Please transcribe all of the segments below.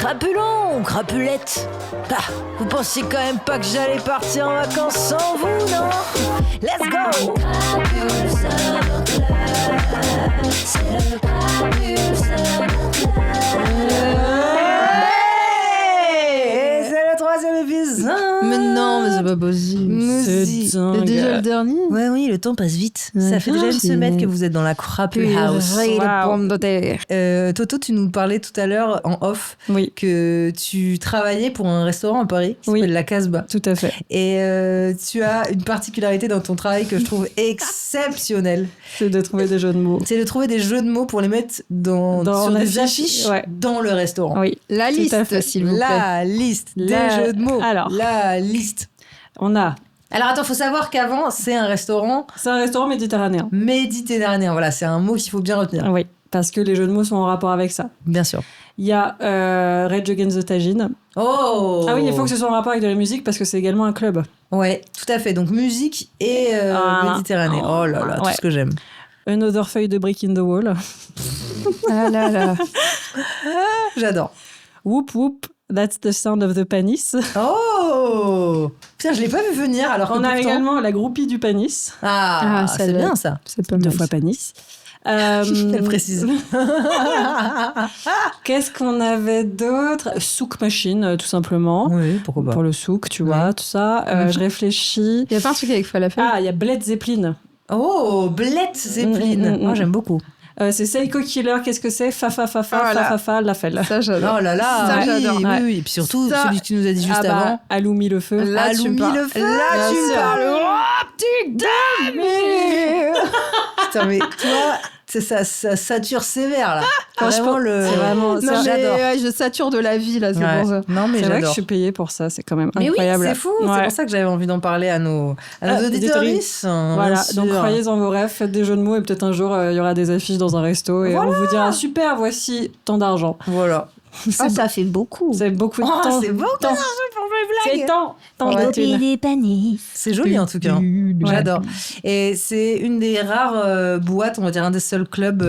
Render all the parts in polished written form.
Crapulon, crapulette. Ah, vous pensiez quand même pas que j'allais partir en vacances sans vous, non? Let's go! Hey, c'est le 3e épisode. Mais non, mais c'est pas possible. C'est dingue. Déjà le dernier. Ouais, oui, le temps passe vite. Ouais. Ça fait déjà une C'est semaine que vous êtes dans la Crapule House. Les pommes de terre. Toto, tu nous parlais tout à l'heure en off Oui, que tu travaillais pour un restaurant à Paris qui Oui. s'appelle La Casbah. tout à fait. Et tu as une particularité dans ton travail que je trouve exceptionnelle. C'est de trouver des jeux de mots. C'est de trouver des jeux de mots pour les mettre Dans sur la des fiche, affiches ouais. dans le restaurant. Oui, La tout à liste, fait. s'il vous plaît. La liste des jeux de mots. Alors. La liste. On a. Alors attends, faut savoir qu'avant, c'est un restaurant C'est un restaurant méditerranéen. méditerranéen. Voilà, c'est un mot qu'il faut bien retenir. Oui, parce que les jeux de mots sont en rapport avec ça. Bien sûr. Il y a Rage Against the Tajin. Oh! Ah oui, il faut que ce soit en rapport avec de la musique parce que c'est également un club. Ouais, tout à fait. Donc musique et Méditerranée. Oh là là, tout Ouais. ce que j'aime. Another feuille de brick in the wall. Ah là là. J'adore. Whoop whoop, that's the sound of the panis. Oh! Putain, je l'ai pas vu venir alors que On a pourtant- également la groupie du panis. Ah, Ah, c'est celle-là. bien ça. C'est pas 2 mal. fois panis. Elle précise. Qu'est-ce qu'on avait d'autre? Souk machine, tout simplement. Oui, pourquoi pas. Pour le souk, tu vois, tout ça. Je réfléchis. Il y a pas un truc avec falafel? Ah, il y a Bled Zeppelin. Oh, Blette Zeppelin. Moi, j'aime beaucoup. C'est Psycho Killer, qu'est-ce que c'est? Fafa, fafa, Voilà. fafa, la felle. Ça, j'adore. Oh là là, Ça, oui, j'adore. oui, Ouais. oui. Et puis surtout, Ça- celui que tu nous as dit juste avant. Aloumi le feu. Là, tu Aloumi me parles. le feu. Là, Bien tu me sûr. parles. Oh, petit dame. Putain, mais toi, ça sature sévère, là. Franchement, Vraiment, le... c'est vraiment- Non, c'est- mais j'adore. ouais, je sature de la vie, là, c'est Ouais. pour ça. Non, mais C'est vrai que je j'adore. suis payée pour ça, c'est quand même Mais oui, incroyable. c'est fou. Ouais. C'est pour ça que j'avais envie d'en parler à nos auditeurisses. Voilà, donc croyez en vos rêves, faites des jeux de mots et peut-être un jour il y aura des affiches dans un resto et on vous dira super, voici tant d'argent. Voilà. Ah, ça fait beaucoup. C'est beaucoup de Oh, temps. c'est beau Tant- pour mes C'est blagues. tant Ouais. de thunes. des panis. C'est joli en tout cas. J'adore. Et c'est une des rares boîtes, on va dire un des seuls clubs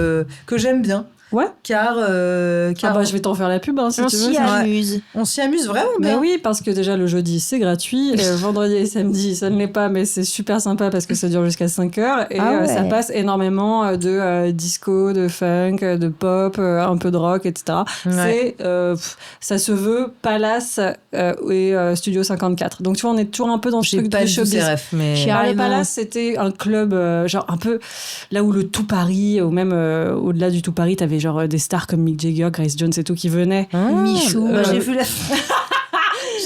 que j'aime bien. Ouais. Car, Ah bah, je vais t'en faire la pub si On tu veux. s'y ça. amuse. on s'y amuse vraiment Mais bien. oui, parce que déjà le jeudi c'est gratuit, vendredi et samedi ça ne l'est pas, mais c'est super sympa parce que ça dure jusqu'à 5 heures et Ah ouais. ça passe énormément de disco, de funk, de pop, un peu de rock, etc. Ouais. Ça se veut Palace et Studio 54. Donc tu vois, on est toujours un peu dans ce J'ai truc pas de du tout ces showbiz. rêves, mais... Chez- Bah, le Carrément. Palace, c'était un club, genre un peu là où le tout Paris, ou même au-delà du tout Paris, t'avais genre des stars comme Mick Jagger, Grace Jones et tout qui venaient. Ah, Michou. bah, j'ai vu la...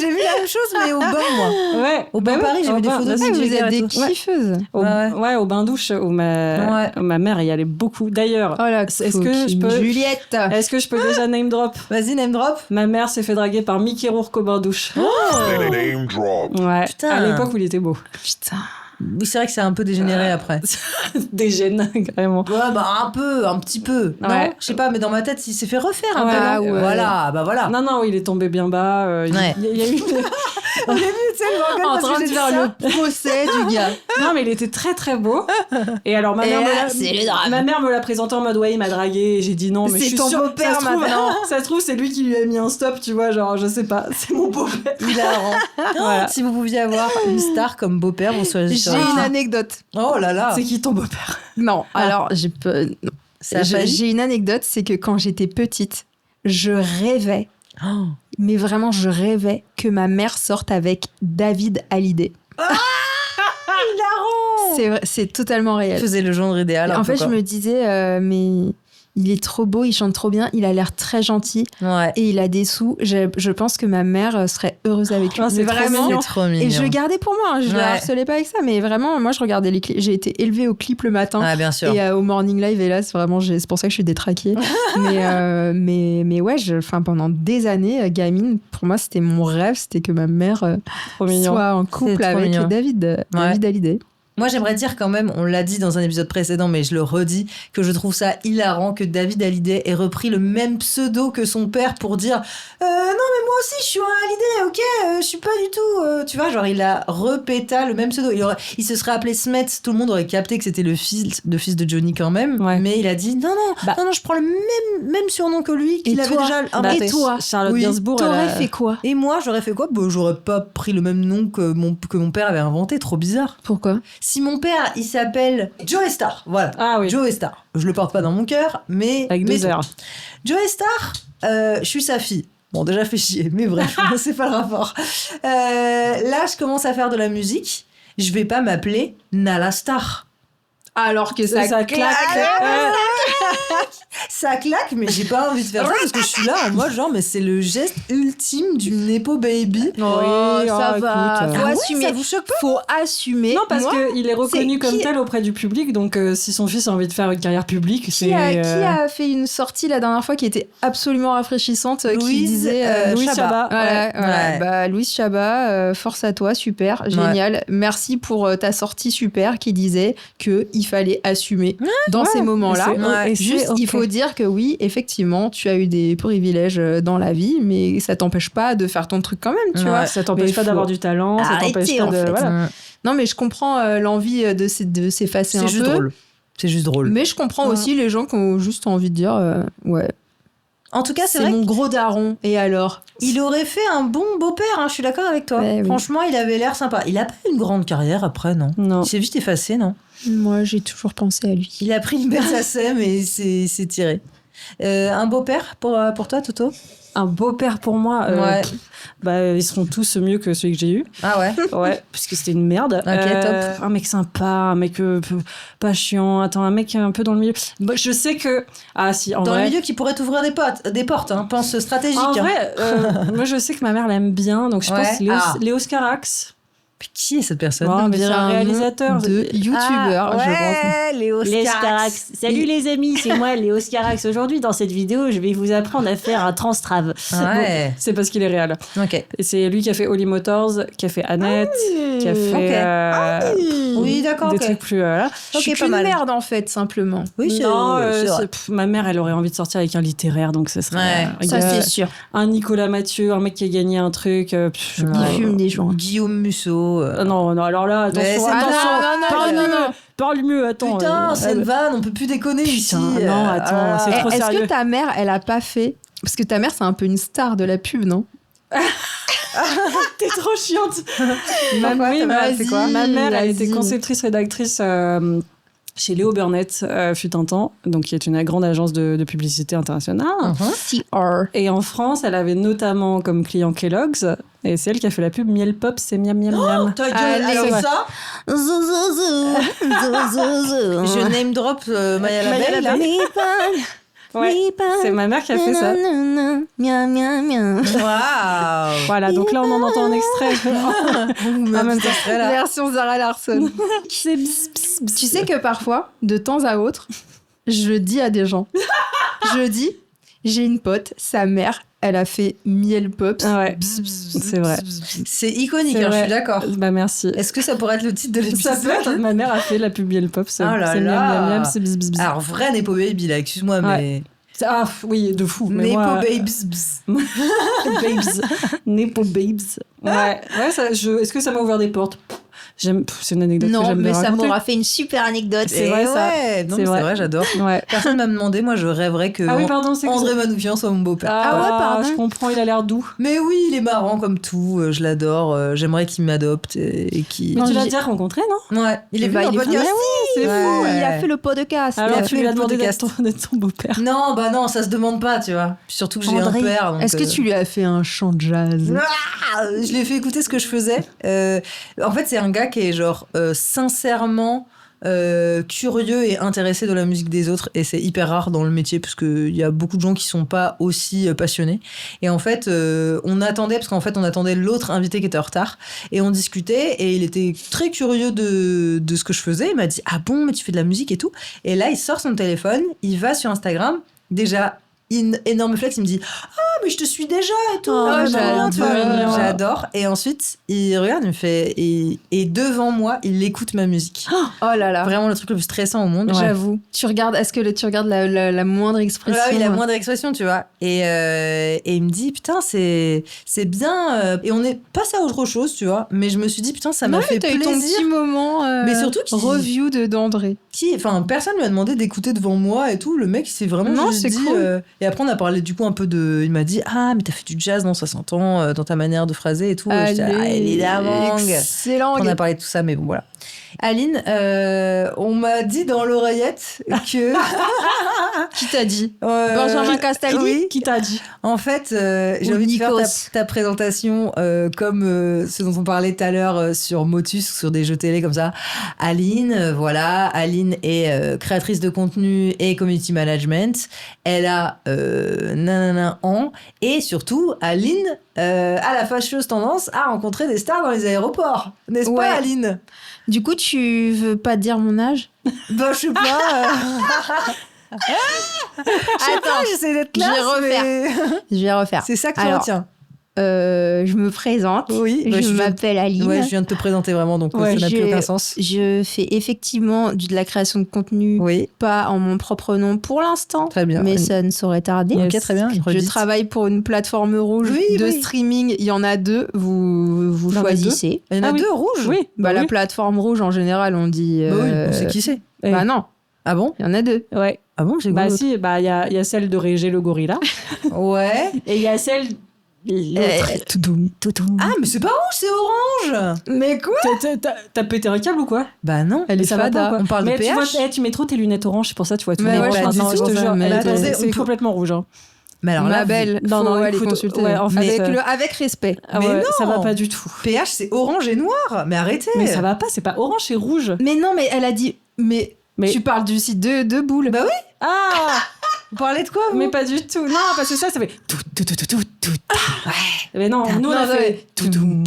j'ai vu la même chose, mais au bain, moi. Ouais, Au bain Paris, j'ai vu des photos de Ah, Mick vous Jagger êtes et des tout. kiffeuses. Ouais. Au bain-douche où ma mère y allait beaucoup. D'ailleurs, Oh là, est-ce que je peux... Juliette. Est-ce que je peux déjà name drop? Vas-y, name drop. Ma mère s'est fait draguer par Mickey Rourke au bain-douche. Name drop. Ouais, Putain. à l'époque où il était beau. Putain. Oui, c'est vrai que c'est un peu dégénéré après. Des gènes, carrément. Ouais, bah un petit peu. Non, Ouais. je sais pas, mais dans ma tête, il s'est fait refaire un Ouais, peu. ah non ouais. Voilà, bah voilà. Non, il est tombé bien bas. Ouais. Il y a eu... On l'a vu, tu sais, le En train de faire le procès du gars. Non, mais il était très très beau. Et alors ma Et mère, là, c'est le drame. ma mère me l'a présenté en mode ouais, il m'a dragué. Et j'ai dit non, mais je C'est suis ton sûre. beau-père ça se trouve- maintenant. Ça se trouve, c'est lui qui lui a mis un stop, tu vois, genre je sais pas, c'est mon beau-père. Hilarant. Voilà. Si vous pouviez avoir une star comme beau-père, vous seriez J'ai une anecdote. Oh là là. C'est qui ton beau-père? Non, alors Ça a failli j'ai une anecdote, c'est que quand j'étais petite, je rêvais, Oh. mais vraiment je rêvais que ma mère sorte avec David Hallyday. C'est totalement Il réel. faisait le genre idéal. En fait, je me disais, mais il est trop beau, il chante trop bien, il a l'air très gentil Ouais. et il a des sous. Je pense que ma mère serait heureuse avec lui. Ah, c'est Mais trop vraiment. mignon. C'est trop mignon. Et je le gardais pour moi, hein, je le Ouais. harcelais pas avec ça, mais vraiment, moi je regardais les clips. J'ai été élevée au clip le matin. Ah, bien sûr. Et au morning live, hélas, vraiment, c'est pour ça que je suis détraquée. mais ouais, pendant des années, gamine, pour moi, c'était mon rêve, c'était que ma mère Trop mignon. soit en couple trop avec mignon. David Hallyday. Moi, j'aimerais dire quand même, on l'a dit dans un épisode précédent, mais je le redis, que je trouve ça hilarant que David Hallyday ait repris le même pseudo que son père pour dire non, mais moi aussi, je suis un Hallyday, ok, je suis pas du tout. Tu vois, genre, il a repéta le même pseudo. Il se serait appelé Smets, tout le monde aurait capté que c'était le fils de Johnny quand même. Ouais. Mais il a dit non, je prends le même surnom que lui, qu'il Et avait toi déjà inventé. Et toi Charlotte Oui, Gainsbourg, elle T'aurais a- fait quoi? Et moi, j'aurais fait quoi ? J'aurais pas pris le même nom que mon père avait inventé, trop bizarre. Pourquoi? Si mon père, il s'appelle Joe Star, voilà. Ah oui. Joe Star. Je le porte pas dans mon cœur, mais... Avec 2 heures. Joe Star, je suis sa fille. Bon, déjà fait chier, mais bref, c'est pas le rapport. Là, je commence à faire de la musique. Je vais pas m'appeler Nala Star. Alors que ça claque. Ça claque, mais j'ai pas envie de faire ça parce que je suis là en mode genre, mais c'est le geste ultime du Nepo Baby. Oh, ça écoute, va. Faut Ah ouais, assumer. ça vous choque pas ? Faut assumer. Non, parce Moi, qu'il est reconnu c'est comme qui- tel auprès du public, donc si son fils a envie de faire une carrière publique, Qui c'est... a fait une sortie la dernière fois qui était absolument rafraîchissante, qui Louise, disait Louise Chabat. Chabat. Ouais. Bah, Louise Chabat, force à toi, super, génial. Merci pour ta sortie super qui disait que il fallait assumer dans ces moments-là. Ouais. Et c'est Juste, il ok. faut dire que oui, effectivement, tu as eu des privilèges dans la vie, mais ça t'empêche pas de faire ton truc quand même, tu Ouais. vois. Ça t'empêche Mais pas faut d'avoir du talent, ça t'empêche arrêter, pas en de... fait. Voilà. Non, mais je comprends l'envie de s'effacer un C'est juste peu. drôle. C'est juste drôle. Mais je comprends Ouais. aussi les gens qui ont juste envie de dire ouais, En tout cas, c'est c'est vrai mon gros daron. Et alors? qu'il aurait fait un bon beau-père, hein, je suis d'accord avec toi. Ouais, oui. Franchement, il avait l'air sympa. Il a pas eu une grande carrière après, non ? Non. Il s'est vite effacé, non ? Moi, j'ai toujours pensé à lui. Il a pris une belle SACEM et s'est tiré. Un beau-père pour toi, Toto ? Un beau-père pour moi, Ouais. ils seront tous mieux que celui que j'ai eu. Ah ouais ? Ouais, parce que c'était une merde. top. Un mec sympa, un mec pas chiant. Attends, un mec un peu dans le milieu. Bah, je sais que... Ah si, en Dans vrai... le milieu qui pourrait t'ouvrir des portes, hein. Pense stratégique. En hein. vrai, moi je sais que ma mère l'aime bien, donc je Ouais. pense Léo, Ah. Léo Scarax. Mais qui est cette personne ? Ouais, On mais c'est dirait un nom réalisateur. de youtubeur, je pense. Léo Scarax. Salut les amis, c'est moi Léo Scarax. Aujourd'hui, dans cette vidéo, je vais vous apprendre à faire un transtrave. Ouais. C'est parce qu'il est réel. Ok. Et c'est lui qui a fait Holly Motors, qui a fait Annette, qui a fait Oui, d'accord, des ok. trucs plus... voilà. Je suis Ok, pas qu'une mal. merde, en fait, simplement. Oui, c'est Non, c'est vrai. ma mère, elle aurait envie de sortir avec un littéraire, donc ce serait Ouais, un Ça, gars- c'est sûr. un Nicolas Mathieu, un mec qui a gagné un truc. Je sais Ouais. pas. Il fume des joints. Guillaume Musso. Non, alors là, Mais attention, c'est- attention, non, parle non, mieux, non. parle mieux, attends. Putain, c'est une vanne, on peut plus déconner ici. non, attends, c'est trop Est-ce sérieux. que ta mère, elle a pas fait... Parce que ta mère, c'est un peu une star de la pub, non? T'es trop chiante. Pourquoi ta mère, elle fait quoi? Ma mère, elle était Vas-y. conceptrice-rédactrice chez Léo Burnett, fut un temps, donc qui est une grande agence de publicité internationale. CR. Et en France, elle avait notamment comme client Kellogg's, et c'est elle qui a fait la pub Miel Pop, c'est miam miam miam. Ta gueule, Allez, alors ouais. ça, je name drop Maya Labelle. là. Ouais, c'est ma mère qui a fait ça. Waouh. Voilà, donc là on en entend un extrait. En même temps, là. Version Zara Larsson. C'est bzz, bzz, bzz. Tu sais que parfois, de temps à autre, je dis à des gens, j'ai une pote, sa mère, elle a fait miel pops. Ah ouais, c'est vrai. C'est iconique, C'est hein, je vrai. suis d'accord. Bah merci. Est-ce que ça pourrait être le titre de Ça peut être, l'épisode? ma mère a fait la pub Miel Pop, c'est Oh là c'est miam là. miam miam, c'est bzz bzz bzz. Alors, vrai Nepo Baby, là, excuse-moi, mais... Ah oui, de fou. Mais Nepo moi, Baby, bzz. babes. Nepo babes. Ouais, est-ce que ça m'a ouvert des portes? C'est une anecdote que Non, j'aime mais bien ça raconter. m'aura fait une super anecdote. C'est vrai, ça. Ouais, non, C'est mais vrai. c'est vrai, j'adore. Ouais. Personne m'a demandé, moi, je rêverais que Ah oui, pardon, c'est que André Manoukian soit mon beau-père. Ah ouais, pardon. Je comprends, il a l'air doux. Mais oui, il est marrant comme tout, je l'adore, j'aimerais qu'il m'adopte et qu'il... Mais Non, tu l'as j'ai- déjà rencontré, non? Ouais, il est Bah, venu il en est podcast. venu. C'est Ouais. fou. Il a fait le podcast. Alors a tu fait lui as le demandé podcast. d'être ton beau-père. Non, bah non, ça se demande pas, tu vois. Puis surtout que j'ai André, un père. donc, Est-ce que tu lui as fait un chant de jazz? Ah, je lui ai fait écouter ce que je faisais. En fait, c'est un gars qui est genre sincèrement curieux et intéressé de la musique des autres, et c'est hyper rare dans le métier parce qu'il y a beaucoup de gens qui sont pas aussi passionnés. Et en fait, on attendait l'autre invité qui était en retard, et on discutait, et il était très curieux de ce que je faisais. Il m'a dit: ah bon, mais tu fais de la musique et tout. Et là, il sort son téléphone, il va sur Instagram. Déjà, énorme flex, il me dit ah mais je te suis déjà et tout. Oh, J'adore, tu vois, mignon. j'adore. Et ensuite il regarde, il me fait et devant moi il écoute ma musique. Oh là là. Vraiment le truc le plus stressant au monde. J'avoue. Tu regardes, est-ce que tu regardes la moindre expression? Voilà, il a moindre expression, tu vois. Et il me dit, putain, c'est bien. Et on est passé à autre chose, tu vois. Mais je me suis dit, putain, ça m'a fait t'as eu ton plaisir. petit moment Mais surtout qu'il- review d'André. Enfin, personne lui a demandé d'écouter devant moi et tout. Le mec, il s'est vraiment Non, juste c'est dit. cool. Et après, on a parlé du coup un peu de. Il m'a dit, ah, mais t'as fait du jazz, non, ça s'entend dans ta manière de phraser et tout. Et j'étais, ah, évidemment. Excellent. On a parlé de tout ça, mais bon, voilà. Aline, on m'a dit dans l'oreillette que. Qui t'a dit? Benjamin Castaldi? Oui. Qui t'a dit? En fait, j'ai Ou envie de faire Nikos. ta présentation comme ce dont on parlait tout à l'heure sur Motus, sur des jeux télé comme ça. Aline, voilà, Aline est créatrice de contenu et community management. Elle a nanana ans. Et surtout, Aline a la fâcheuse tendance à rencontrer des stars dans les aéroports. N'est-ce Ouais. pas, Aline? Du coup, tu veux pas dire mon âge? Bah, je sais pas. Attends, j'essaie d'être je vais classe, refaire. mais Je vais refaire. c'est ça que tu Alors, retiens. Je me présente. Oui, bah, Je viens de- m'appelle Aline. Ouais, je viens de te présenter vraiment, donc Ouais, ça n'a plus je- aucun sens. Je fais effectivement de la création de contenu, Oui, pas en mon propre nom pour l'instant, très bien. mais ça ne saurait tarder. Ok, très bien. Je Redite. travaille pour une plateforme rouge Oui, de oui. streaming. Il y en a deux. Vous Il y en a choisissez. Il y en a Ah oui. deux rouges. Oui. Bah, la oui. plateforme rouge, en général, on dit. Bah oui, on sait qui c'est. Bah non, Ah bon? il y en a deux. Ouais. Ah bon, j'ai Bah goûté si, bah il y a celle de Régé le gorilla. l'autre. Ouais. Et il y a celle. L'autre. Toudoum, toudoum. Ah, mais c'est pas rouge, c'est orange. mais quoi? T'as pété un câble ou quoi? Bah non. Elle est Ça va fada. pas, quoi. On parle de Mais tu, PH. vois, tu mets trop tes lunettes oranges, c'est pour ça tu vois tout Mais le ouais, orange pas du maintenant, tout, je te ça, jure. mais Là, attendez, c'est on peut- complètement rouge. Hein. Mais alors Ma là, belle, Non, faut non, aller écoute, consulter. ouais, en fait, avec respect. Ah Mais ouais, non. ça va pas du tout. PH, c'est orange et noir. Mais arrêtez. Mais ça va pas, c'est pas orange, c'est rouge. Mais non, mais elle a dit. Mais Mais tu parles du site de Boule. Bah oui. ah, Vous parlez de quoi, vous? mais pas du tout. Non, parce que ça fait tout. Mais non, nous on Non, a fait toudoum,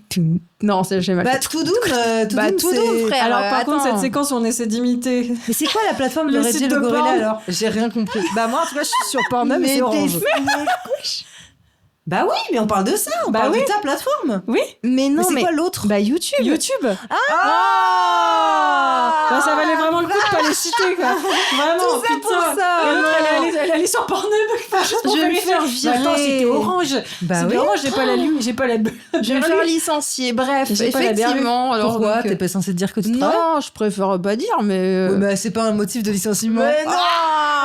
toudoum. Non, j'ai mal Bah, fait. Toudoum, Bah, Toudoum, Toudoum, c'est- frère. Alors par contre attends. cette séquence où on essaie d'imiter. Mais c'est quoi la plateforme de Le Reggie site le de gorilla porn. alors? J'ai rien compris. Bah moi, en tout cas, je suis sur Pornhub et Mais c'est t'es orange. Bah oui, mais on parle de ça. On Bah parle oui. de ta plateforme. Oui, Mais non, mais c'est mais. quoi l'autre? Bah, YouTube. YouTube. Ah Bah, ça valait vraiment le coup de pas les citer quoi. Vraiment, Tout ça putain. pour ça. Et l'autre, Non. elle allait sur Pornhub. Juste pour Je vais me vérifier. faire virer. Bah, attends, c'était orange. Bah C'était oui. orange, j'ai pas la lune, j'ai pas la. Je vais me faire licencier. Bref, J'ai pas la effectivement. Alors, Pourquoi? donc, T'es pas censé dire que tu travailles? Non, je préfère pas dire, mais. Oui, bah c'est pas un motif de licenciement. Mais non,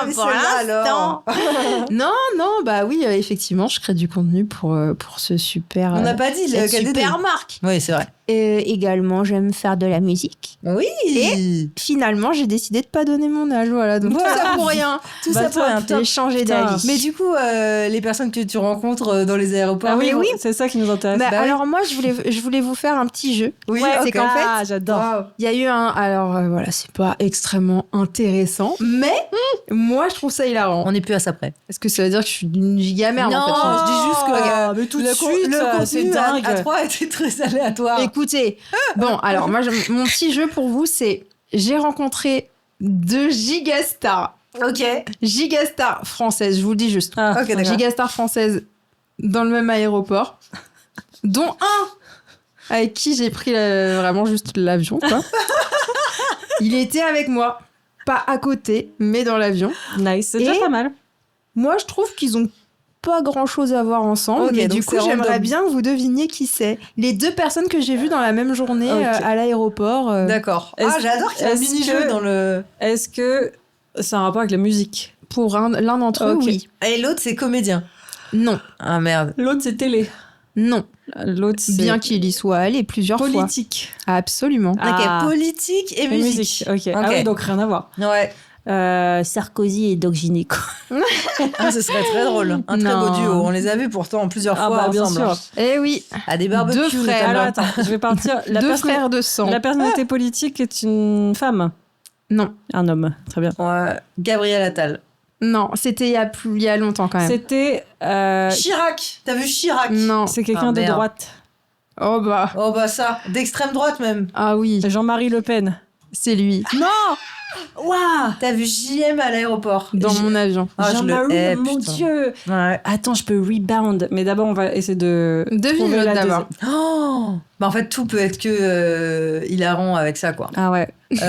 mais pour celle-là, l'instant. alors. Non, bah oui, effectivement, je crée du contenu pour ce super. On n'a pas dit le cette KDD. super marque. Oui, c'est vrai. Également, j'aime faire de la musique. Oui. Et finalement, j'ai décidé de pas donner mon âge, voilà. Donc Voilà. tout ça pour rien. tout Bah, ça pour un J'ai top. changé Putain. d'avis. Mais du coup, les personnes que tu rencontres dans les aéroports. Ah oui, Mais oui. c'est ça qui nous intéresse. Bah, Bah oui. alors moi, je voulais vous faire un petit jeu. Oui, Ouais, ok. c'est qu'en fait, Ah, j'adore. Waouh. il y a eu un. Alors voilà, c'est pas extrêmement intéressant, mais moi, je trouve ça hilarant. On n'est plus à ça près. Parce que ça veut dire que je suis une giga merde en fait. Non, je dis juste que Ah, mais tout de le, suite, le c'est contenu dingue. à 3 était très aléatoire. Écoutez, bon, alors moi, mon petit jeu pour vous, c'est j'ai rencontré 2 gigastars. Ok. Gigastars françaises, je vous le dis juste. Ah, Ok, d'accord. Gigastars françaises dans le même aéroport, dont un avec qui j'ai pris vraiment juste l'avion, quoi. Il était avec moi, pas à côté, mais dans l'avion. nice, c'est déjà Et- pas mal. Moi, je trouve qu'ils ont pas grand chose à voir ensemble, Ok, mais donc du c'est coup, j'aimerais random. bien que vous deviniez qui c'est. Les 2 personnes que j'ai vues dans la même journée Ok. à l'aéroport. D'accord. Ah, Est-ce- j'adore qu'il y ait un est-ce mini-jeu que- dans le. Est-ce que c'est un rapport avec la musique? Pour l'un d'entre eux, Ok. oui. Et l'autre, c'est comédien. Non, Ah merde. L'autre c'est télé. non. L'autre c'est Bien qu'il y soit allé plusieurs fois. politique. Absolument. Ah. Ok, politique et Et musique. Ok. Ah oui, donc rien à voir. Ouais. Sarkozy et Doc Gynéco. Ah, ce serait très drôle. Un très beau Non. duo. On les a vus pourtant plusieurs Ah fois bah bien ensemble. sûr. hein. Eh oui, À des barbecues. 2 frères. notamment. Alors attends, je vais partir. 2 frères de sang. La personnalité politique est une femme. Non, Un homme. Très bien. Ouais. Gabriel Attal. non, c'était il y a longtemps quand même. C'était. Chirac. T'as vu Chirac? Non. C'est quelqu'un Ah, de merde. droite. Oh bah. Oh bah ça, d'extrême droite même. Ah oui. Jean-Marie Le Pen. C'est lui. Waouh. T'as vu JM à l'aéroport Dans mon avion. Ah, je le hais, mon putain. Dieu. Ouais. Attends, je peux rebound. Mais d'abord, on va essayer de Devine trouver l'autre la d'abord. Oh bah en fait, tout peut être que hilarant avec ça, quoi. Ah ouais. C'est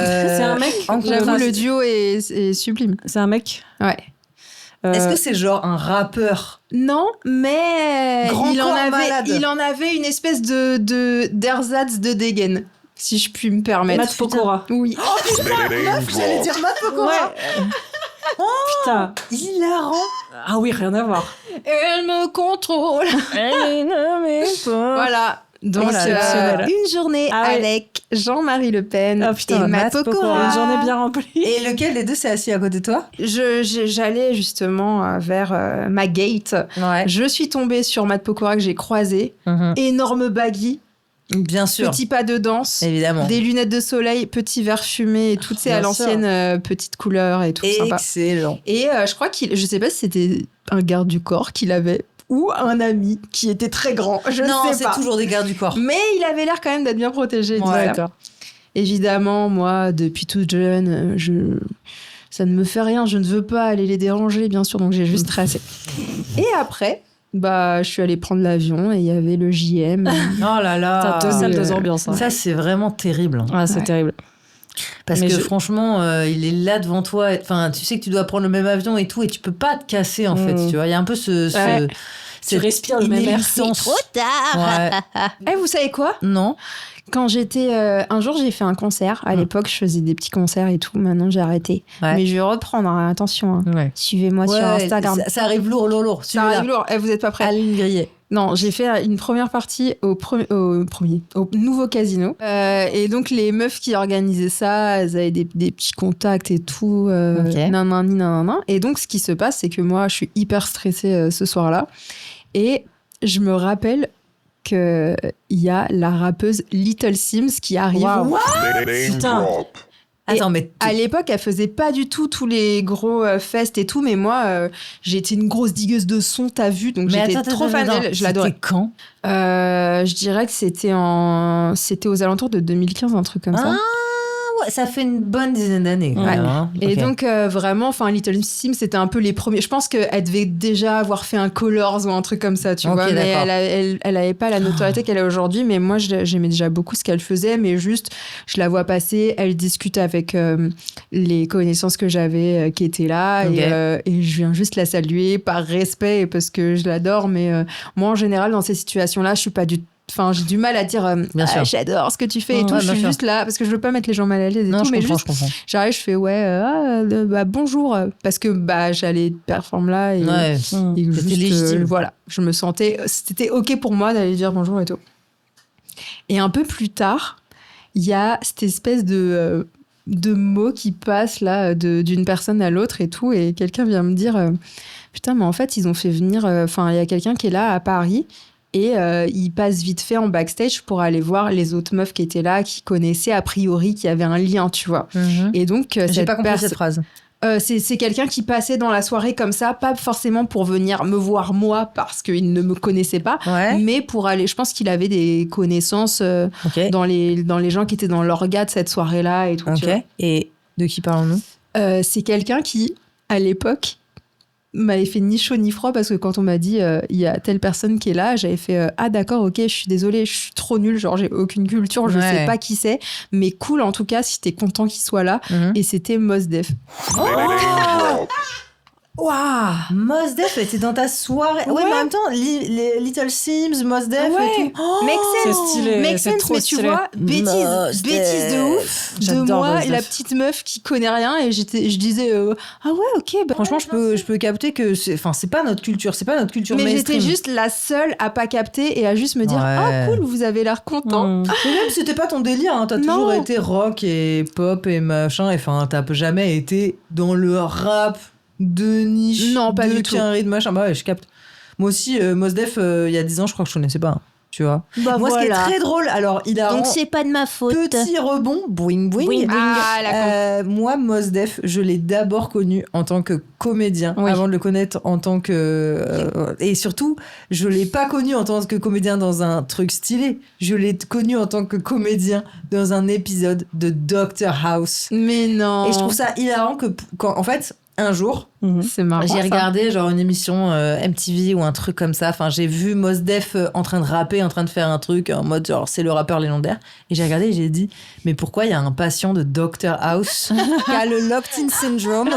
un mec. J'avoue, le duo est sublime. C'est un mec. Ouais. Est-ce que c'est genre un rappeur? Non, mais Grand il en corps malade. avait une espèce de d'ersatz de dégaine, si je puis me permettre. Matt Pokora. Oui. Name J'allais drop. dire Matt Pokora. Putain. Hilarant. Ah oui, rien à voir. Elle me contrôle. Voilà. Donc, Oh là là. une journée Ah ouais. avec Jean-Marie Le Pen Ah putain, et Matt Matt Pokora. Pokora. Une journée bien remplie. Et lequel des deux s'est assis à côté de toi? J'allais justement vers ma gate. Ouais. Je suis tombée sur Matt Pokora que j'ai croisé. Énorme baggy, Bien sûr. petit pas de danse. Évidemment. Des lunettes de soleil, petit verre fumé et tout, c'est à Bien l'ancienne, petite couleur et tout, sympa. Excellent. Et je crois je sais pas si c'était un garde du corps qu'il avait ou un ami qui était très grand, je Non, ne sais c'est pas. toujours des gardes du corps. Mais il avait l'air quand même d'être bien protégé. et tout Ouais, ça. D'accord. Évidemment, moi, depuis toute jeune, ça ne me fait rien, je ne veux pas aller les déranger, bien sûr, donc j'ai juste tracé. Et après, je suis allée prendre l'avion et il y avait le JM. Oh là là. Putain, deux salles, deux ambiances. hein. Ça, c'est vraiment terrible. Ah, c'est Ouais. terrible. Parce Mais que je- franchement, il est là devant toi. Enfin, tu sais que tu dois prendre le même avion et tout, et tu peux pas te casser en fait. Tu vois, il y a un peu Ouais. Tu cette respires le même air. inébissance. tard. Ouais. Vous savez quoi? Non. Quand j'étais... un jour, j'ai fait un concert. À l'époque, je faisais des petits concerts et tout. Maintenant, j'ai arrêté. Ouais. Mais je vais reprendre, hein, attention. hein. Ouais. Suivez-moi sur Instagram. Ça arrive lourd. Ça arrive lourd. Vous êtes pas prêts? Aline Grillet. Non, j'ai fait une première partie au nouveau casino. Et donc, les meufs qui organisaient ça, elles avaient des petits contacts et tout. Ok. Nanani. Et donc, ce qui se passe, c'est que moi, je suis hyper stressée ce soir-là. Et je me rappelle qu'il y a la rappeuse Little Sims qui arrive. Waouh. Name Putain. drop. Attends, mais À l'époque, elle faisait pas du tout tous les gros fests et tout, mais moi, j'étais une grosse digueuse de son, t'as vu, donc j'étais trop fan d'elle, je l'adorais. C'était quand? Je dirais que c'était aux alentours de 2015, un truc comme ça. Ouais, ça fait une bonne dizaine d'années. quand Ouais. même, hein. Et Ok. donc, vraiment, enfin, Little Sims, c'était un peu les premiers. Je pense qu'elle devait déjà avoir fait un Colors ou un truc comme ça, tu Ok, vois. Mais d'accord. elle avait pas la notoriété qu'elle a aujourd'hui. Mais moi, j'aimais déjà beaucoup ce qu'elle faisait. Mais juste, je la vois passer. Elle discute avec les connaissances que j'avais qui étaient là. Ok. Et je viens juste la saluer par respect et parce que je l'adore. Mais moi, en général, dans ces situations-là, je suis pas du Enfin, j'ai du mal à dire Bien sûr. j'adore ce que tu fais et tout. Ouais, je bien suis sûr. juste là parce que je veux pas mettre les gens mal à l'aise et Non, tout. je Mais comprends, juste, je comprends. j'arrive, je fais bonjour parce que j'allais performer là et, Ouais. et C'était juste, légitime. voilà, je me sentais, c'était ok pour moi d'aller dire bonjour et tout. Et un peu plus tard, il y a cette espèce de mots qui passent là d'une personne à l'autre et tout, et quelqu'un vient me dire putain, mais en fait ils ont fait venir, il y a quelqu'un qui est là à Paris. Et il passe vite fait en backstage pour aller voir les autres meufs qui étaient là, qui connaissaient a priori, qui avaient un lien, tu vois. Mhm. Et donc, J'ai pas compris cette phrase. c'est quelqu'un qui passait dans la soirée comme ça, pas forcément pour venir me voir moi parce qu'il ne me connaissait pas, Ouais. mais pour aller. Je pense qu'il avait des connaissances Ok. dans les gens qui étaient dans l'orga de cette soirée-là et tout. tu vois. Ok. Et de qui parlons-nous? C'est quelqu'un qui, à l'époque, m'avait fait ni chaud ni froid parce que quand on m'a dit il y a telle personne qui est là, j'avais fait ah d'accord, ok, je suis désolée, je suis trop nulle, genre j'ai aucune culture, je Ouais. sais pas qui c'est, mais cool en tout cas si t'es content qu'il soit là. Mhm. Et c'était Mos Def. Name drop. Waouh! Mos Def était dans ta soirée. Ouais, Ouais. mais en même temps, les Little Sims, Mos Def Ouais. et tout. Oh, Make C'est sense, stylé, make c'est sense, trop mais tu stylé. vois, bêtise Mos de Def. ouf de J'adore moi, Mos Def. la petite meuf qui connaît rien, et je disais ah ouais, ok, Franchement, je peux capter que c'est pas notre culture, c'est pas notre culture mais mainstream. j'étais juste la seule à pas capter et à juste me dire Ouais. ah cool, vous avez l'air content. Mm. Mais même c'était pas ton délire, hein. T'as Non. toujours été rock et pop et machin, et enfin t'as jamais été dans le rap de niche, Non, pas de du tout. Thierry, de machin. Bah ouais, je capte. Moi aussi, Mos Def, il y a 10 ans, je crois que je connaissais pas. tu vois. Bah Moi, ce qui est voilà. très drôle, alors il a Donc un c'est pas de ma faute. petit rebond, boing boing. Boing, boing. Ah, la Moi, Mos Def, je l'ai d'abord connu en tant que comédien, Oui. avant de le connaître en tant que... et surtout, je l'ai pas connu en tant que comédien dans un truc stylé. Je l'ai connu en tant que comédien dans un épisode de Doctor House. Mais non. Et je trouve ça hilarant que, quand, en fait, un jour, C'est marrant. j'ai ça. regardé genre une émission MTV ou un truc comme ça. Enfin, j'ai vu Mos Def en train de rapper, en train de faire un truc en mode genre c'est le rappeur légendaire. Et j'ai regardé et j'ai dit mais pourquoi il y a un patient de Dr House qui a le locked-in syndrome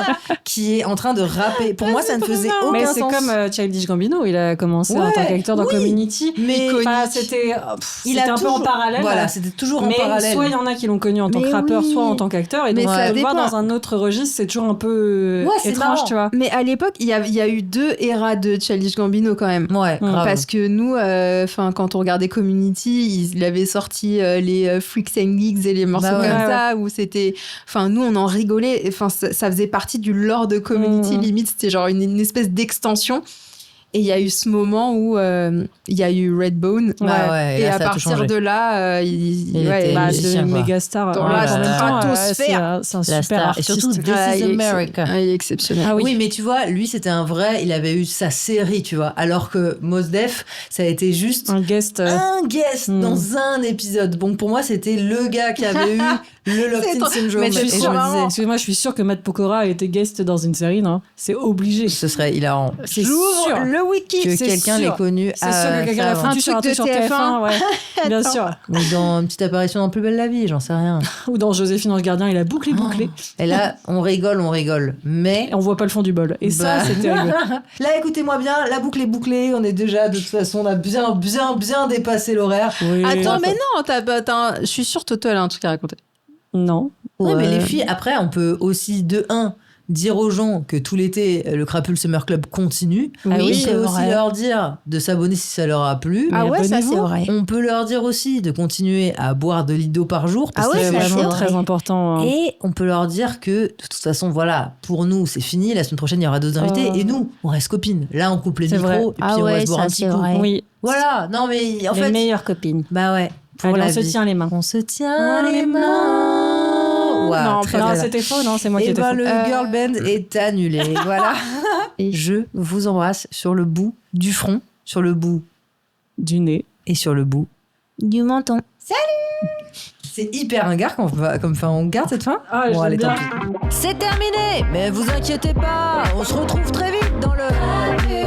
qui est en train de rapper. Pour moi, ça ne faisait aucun Mais sens. c'est comme Childish Gambino, il a commencé en Ouais, tant qu'acteur dans oui. Community. Mais Enfin, c'était il c'était a un peu en toujours- parallèle. Voilà, c'était toujours Mais en parallèle. soit il y en a qui l'ont connu en tant que Mais rappeur, oui. soit en tant qu'acteur. Et Mais donc, ça le voir dépend. dans un autre registre, c'est toujours un peu Ouais, c'est étrange, marrant. tu vois. Mais à l'époque, il y a eu 2 éras de Childish Gambino quand même. Ouais, grave. Parce que nous, quand on regardait Community, il avait sorti les Freaks and Geeks et les morceaux Bah ouais. comme Ouais, ça, où c'était... Enfin, nous, on en rigolait. Enfin, ça faisait partie du lore de Community, limite. C'était genre une espèce d'extension. Et il y a eu ce moment où il y a eu Redbone. Bah ouais, et là, à ça a tout partir changé. de là, Il était ouais, Bah, musicien, c'est une quoi. méga star. Dans la stratosphère. C'est un La super star. Et artiste. surtout, This Ah, is il est America. il est exceptionnel. Ah Oui. oui. mais tu vois, lui, c'était un vrai, il avait eu sa série, tu vois. Alors que Mos Def, ça a été juste Un guest. un guest Hmm. dans un épisode. Donc pour moi, c'était le gars qui avait eu le locked-in trop- syndrome. mais Et c'est je trop me marrant. disais, Excuse-moi, je suis sûre que Matt Pokora a été guest dans une série, non? C'est obligé. ce serait hilarant C'est J'ouvre sûr. le wiki. que c'est quelqu'un sûr. l'ait connu. C'est sûr que quelqu'un l'a ça, foutu sur un truc truc de sur TF1, TF1, ouais. Bien sûr. ou dans une petite apparition dans Plus belle la vie, j'en sais rien. Ou dans Joséphine Ange Gardien, il a bouclé. Et là, on rigole. Mais Et on voit pas le fond du bol. Et ça, Bah. c'est terrible. là, écoutez-moi bien, la boucle est bouclée. On est déjà, de toute façon, on a bien dépassé l'horaire. Oui. Attends, mais non, je suis sûre, Toto, elle a un truc à raconter. Non. Ouais, mais les filles, après, on peut aussi, de 1, dire aux gens que tout l'été, le Crapule Summer Club continue. Ah oui, on c'est peut aussi vrai. leur dire de s'abonner si ça leur a plu. Ah ouais, ça, abonnez-vous. c'est vrai. On peut leur dire aussi de continuer à boire de lido par jour. Parce Ah ouais, que C'est ça, vraiment c'est vrai. très important. hein. Et on peut leur dire que, de toute façon, voilà, pour nous, c'est fini. La semaine prochaine, il y aura d'autres invités. Oh. Et nous, on reste copines. Là, on coupe les C'est micros. vrai. Et puis, Ah on va ouais, se boire ça, un petit c'est coup. vrai. Oui. Voilà. Non, mais en Les fait. meilleures copines. Bah ouais. Pour Allez, la on se vie. tient les mains. On se tient les mains. Ouais, Non, très Non, bien. c'était faux, non, c'est moi qui Et étais ben faux. le girl band est annulé. Voilà. Et Je vous embrasse sur le bout du front, sur le bout Du nez. et sur le bout. Du menton. C'est hyper ringard comme fin. On garde cette fin Ah, Bon, j'aime allez, bien. tant pis. C'est terminé, mais vous inquiétez pas, on se retrouve très vite dans le